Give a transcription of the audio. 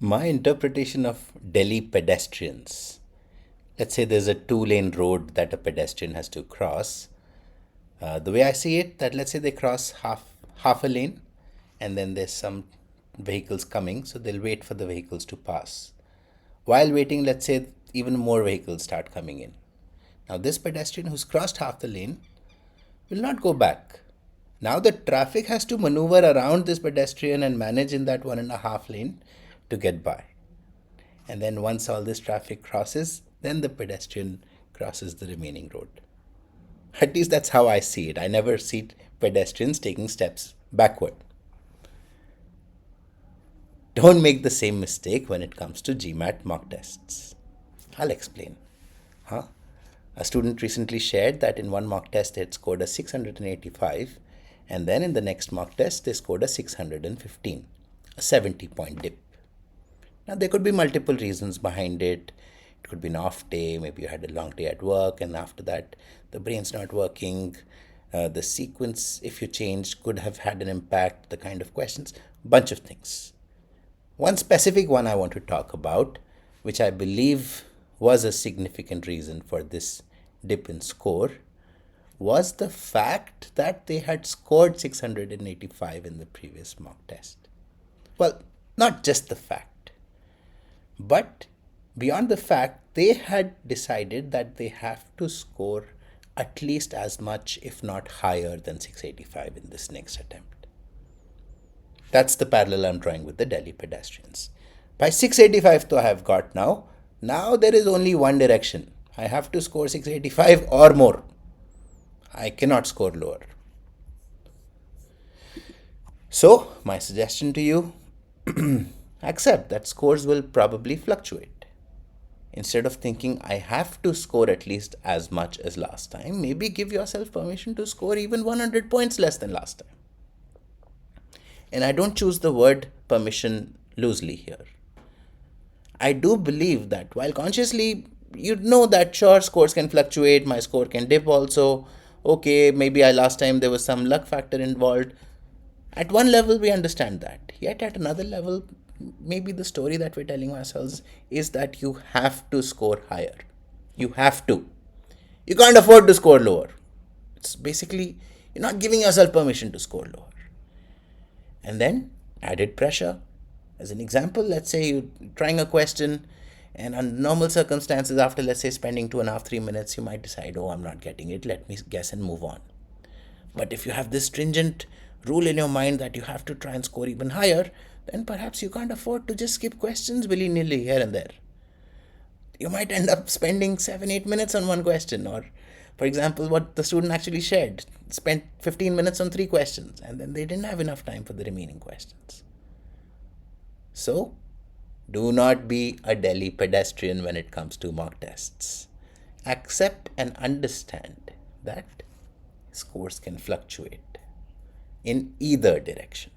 My interpretation of Delhi pedestrians. Let's say there's a two-lane road that a pedestrian has to cross. The way I see it, that let's say they cross half a lane, and then there's some vehicles coming, so they'll wait for the vehicles to pass. While waiting, let's say even more vehicles start coming in. Now, this pedestrian who's crossed half the lane will not go back. Now, the traffic has to maneuver around this pedestrian and manage in that 1.5 lane to get by. And then once all this traffic crosses, then the pedestrian crosses the remaining road. At least that's how I see it. I never see pedestrians taking steps backward. Don't make the same mistake when it comes to GMAT mock tests. I'll explain. A student recently shared that in one mock test they had scored a 685, and then in the next mock test they scored a 615, a 70-point dip. Now, there could be multiple reasons behind it. It could be an off day, maybe you had a long day at work, and after that, the brain's not working. The sequence, if you changed, could have had an impact, the kind of questions, bunch of things. One specific one I want to talk about, which I believe was a significant reason for this dip in score, was the fact that they had scored 685 in the previous mock test. Well, not just the fact. But beyond the fact, they had decided that they have to score at least as much, if not higher, than 685 in this next attempt. That's the parallel I'm drawing with the Delhi pedestrians. By 685 though I have got now there is only one direction. I have to score 685 or more. I cannot score lower. So, my suggestion to you, accept that scores will probably fluctuate. Instead of thinking I have to score at least as much as last time, maybe give yourself permission to score even 100 points less than last time. And I don't choose the word permission loosely here. I do believe that while consciously you know that sure, scores can fluctuate, my score can dip also. Okay, maybe last time there was some luck factor involved. At one level, we understand that. Yet at another level, maybe the story that we're telling ourselves is that you have to score higher. You have to. You can't afford to score lower. It's basically, you're not giving yourself permission to score lower. And then added pressure. As an example, let's say you're trying a question, and under normal circumstances, after let's say spending 2.5-3 minutes, you might decide, oh, I'm not getting it, let me guess and move on. But if you have this stringent rule in your mind that you have to try and score even higher, then perhaps you can't afford to just skip questions willy-nilly here and there. You might end up spending 7-8 minutes on one question, or for example, what the student actually shared, spent 15 minutes on 3 questions, and then they didn't have enough time for the remaining questions. So, do not be a Delhi pedestrian when it comes to mock tests. Accept and understand that scores can fluctuate in either direction.